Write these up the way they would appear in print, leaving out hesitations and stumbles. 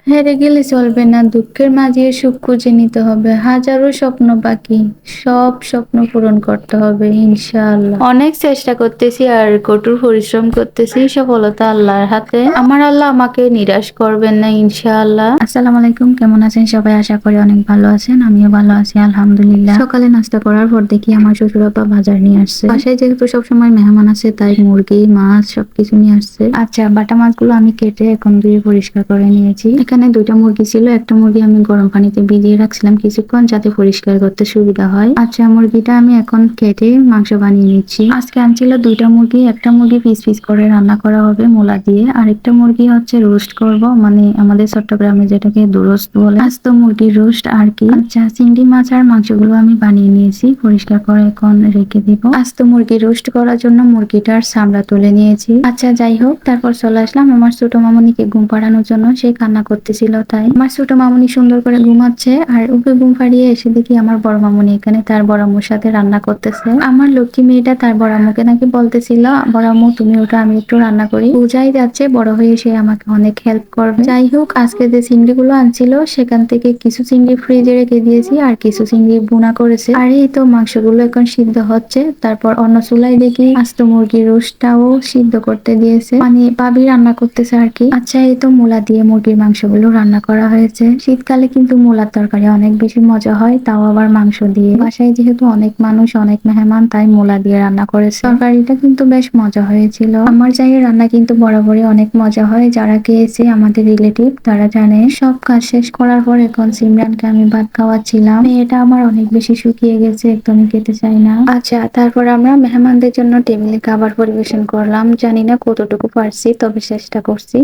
হেরে গেলে চলবে না, দুঃখের মাঝে সুখ খুঁজে নিতে হবে। হাজারো স্বপ্ন বাকি, সব স্বপ্ন পূরণ করতে হবে ইনশাআল্লাহ। অনেক চেষ্টা করতেছি আর কঠোর পরিশ্রম করতেছি, সফলতা আল্লাহর হাতে। আমার আল্লাহ আমাকে নিরাশ করবেন না ইনশাআল্লাহ। আসসালামু আলাইকুম, কেমন আছেন সবাই? আশা করি অনেক ভালো আছেন, আমিও ভালো আছি আলহামদুলিল্লাহ। সকালে নাস্তা করার পর দেখি আমার শ্বশুর আব্বা বাজার নিয়ে আসছে। বাসায় যেহেতু সবসময় মেহমান আছে তাই মুরগি মাছ সবকিছু নিয়ে আসছে। আচ্ছা, বাটা মাছগুলো আমি কেটে এখন ধুয়ে পরিষ্কার করে নিয়েছি। এখানে দুইটা মুরগি ছিল, একটা মুরগি আমি গরম পানিতে ভিজিয়ে রাখছিলাম কিছুক্ষণ যাতে পরিষ্কার করতে সুবিধা হয়। আচ্ছা, মুরগিটা আমি এখন কেটে মাংস বানিয়ে নিচ্ছি। আজকে আনছিল দুইটা মুরগি, একটা মুরগি পিস পিস করে রান্না করা হবে মূলা দিয়ে, আর একটা মুরগি হচ্ছে রোস্ট করব, মানে আমাদের চট্টগ্রামে যেটাকে দুরোস্ত বলে, আস্ত মুরগির রোস্ট আর কি। আচ্ছা, চিংড়ি মাছ আর মাংসগুলো আমি বানিয়ে নিয়েছি, পরিষ্কার করে এখন রেখে দিব। আস্ত মুরগি রোস্ট করার জন্য মুরগিটার চামড়া তুলে নিয়েছি। আচ্ছা, যাই হোক, তারপর চলে আসলাম আমার ছোট মামুনিকে ঘুম পাড়ানোর জন্য। সে কান্না করতেছিল, তাই আমার ছোট মামুনি সুন্দর করে ঘুমাচ্ছে, আর ওকে ঘুম পাড়িয়ে এসে দেখি আমার বড় মামুনি এখানে তার বড় আম্মুর সাথে রান্না করতেছে। আমার লক্ষ্মী মেয়েটা তার বড় আম্মুকে নাকি বলতেছিল, বড় আম্মু তুমি ওটা, আমি একটু রান্না করি। বোঝাই যাচ্ছে বড় হয়ে সে আমাকে অনেক হেল্প করবে। যাই হোক, আজকে যে চিংড়িগুলো আনছিল সেখান থেকে কিছু চিংড়ি ফ্রিজে রেখে দিয়েছি, আর কিছু চিংড়ি ভুনা করেছে। আর এই তো মাংসগুলো এখন সিদ্ধ হচ্ছে। তারপর অন্য চুলায় দেখি আস্ত মুরগির রোস্টটাও সিদ্ধ করতে দিয়েছে, মানে ভাবি রান্না করতেছে আর কি। আচ্ছা, এই তো মূলা দিয়ে মুরগির মাংসগুলো রান্না করা হয়েছে। শীতকালে কিন্তু মূলার তরকারি অনেক বেশি মজা হয়, তাও আবার মাংস দিয়ে। বাসায় যেহেতু অনেক মানুষ, অনেক মেহমান, তাই মূলা দিয়ে রান্না করেছে। তরকারিটা কিন্তু বেশ মজা হয়েছিল। আমার জায়ের রান্না কিন্তু বরাবরই অনেক মজা হয়, যারা খেয়েছে আমাদের রিলেটিভ তারা জানে। সব কাজ শেষ করার পর এখন সিমরানকে আমি ভাত খাওয়াচ্ছিলাম। মেয়েটা আমার অনেক বেশি শুকিয়ে গেছে, একদমই খেতে চাই না। আচ্ছা, তারপর আমরা মেহমানদের জন্য টেবিলে খাবার পরিবেশন করলাম। জানি না কতটুকু পারছি, তবে চেষ্টা করছি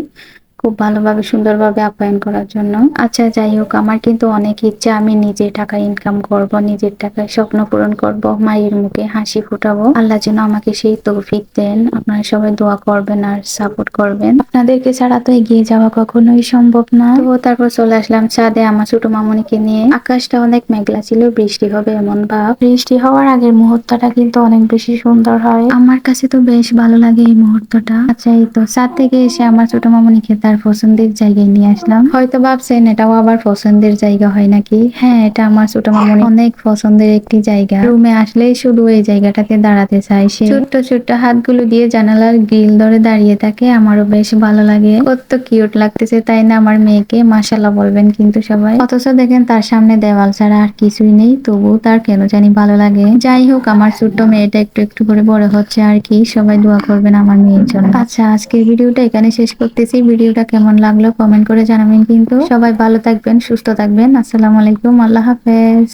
খুব ভালোভাবে সুন্দরভাবে আপ্যায়ন করার জন্য। আচ্ছা, যাই হোক, আমার কিন্তু অনেক ইচ্ছা আমি নিজের টাকা ইনকাম করব, নিজের টাকায় স্বপ্ন পূরণ করব, মায়ের মুখে হাসি ফুটাবো। আল্লাহ যেন আমাকে সেই তৌফিক দেন। আপনারা সবাই দোয়া করবেন আর সাপোর্ট করবেন, আপনাদেরকে ছাড়া তো এগিয়ে যাওয়া কখনোই সম্ভব না। তো তারপর চলে আসলাম ছাদে আমার ছোট মামুনিকে নিয়ে। আকাশটা অনেক মেঘলা ছিল, বৃষ্টি হবে এমন ভাব। বৃষ্টি হওয়ার আগের মুহূর্তটা কিন্তু অনেক বেশি সুন্দর হয়, আমার কাছে তো বেশ ভালো লাগে এই মুহূর্তটা। আচ্ছা, এই তো ছাদ থেকে এসে আমার ছোট মামুনিকে তার পছন্দের জায়গায় নিয়ে আসলাম। হয়তো ভাবছেন এটাও আবার পছন্দের জায়গা হয় নাকি? হ্যাঁ, এটা আমার ছোট মামুনি অনেক পছন্দের একটি জায়গা। রুমে আসলেই শুধু এই জায়গাটাতে দাঁড়াতে চাই সে। ছোট্ট ছোট্ট হাতগুলো দিয়ে জানালার গ্রিল ধরে দাঁড়িয়ে থাকে, আমারও বেশ ভালো লাগে। কত কিউট লাগতেছে তাই না আমার মেয়েকে? মাশাআল্লাহ বলবেন কিন্তু সবাই। অথচ দেখেন তার সামনে দেওয়াল ছাড়া আর কিছুই নেই, তবু তার কেন জানি ভালো লাগে। যাই হোক, আমার ছোট্ট মেয়েটা একটু একটু করে বড় হচ্ছে আর কি। সবাই দোয়া করবেন আমার মেয়ের জন্য। আচ্ছা, আজকের ভিডিওটা এখানে শেষ করতেছি। ভিডিওটা কেমন লাগলো কমেন্ট করে জানাবেন কিন্তু। সবাই ভালো থাকবেন, সুস্থ থাকবেন। আসসালামু আলাইকুম, আল্লাহ হাফেজ।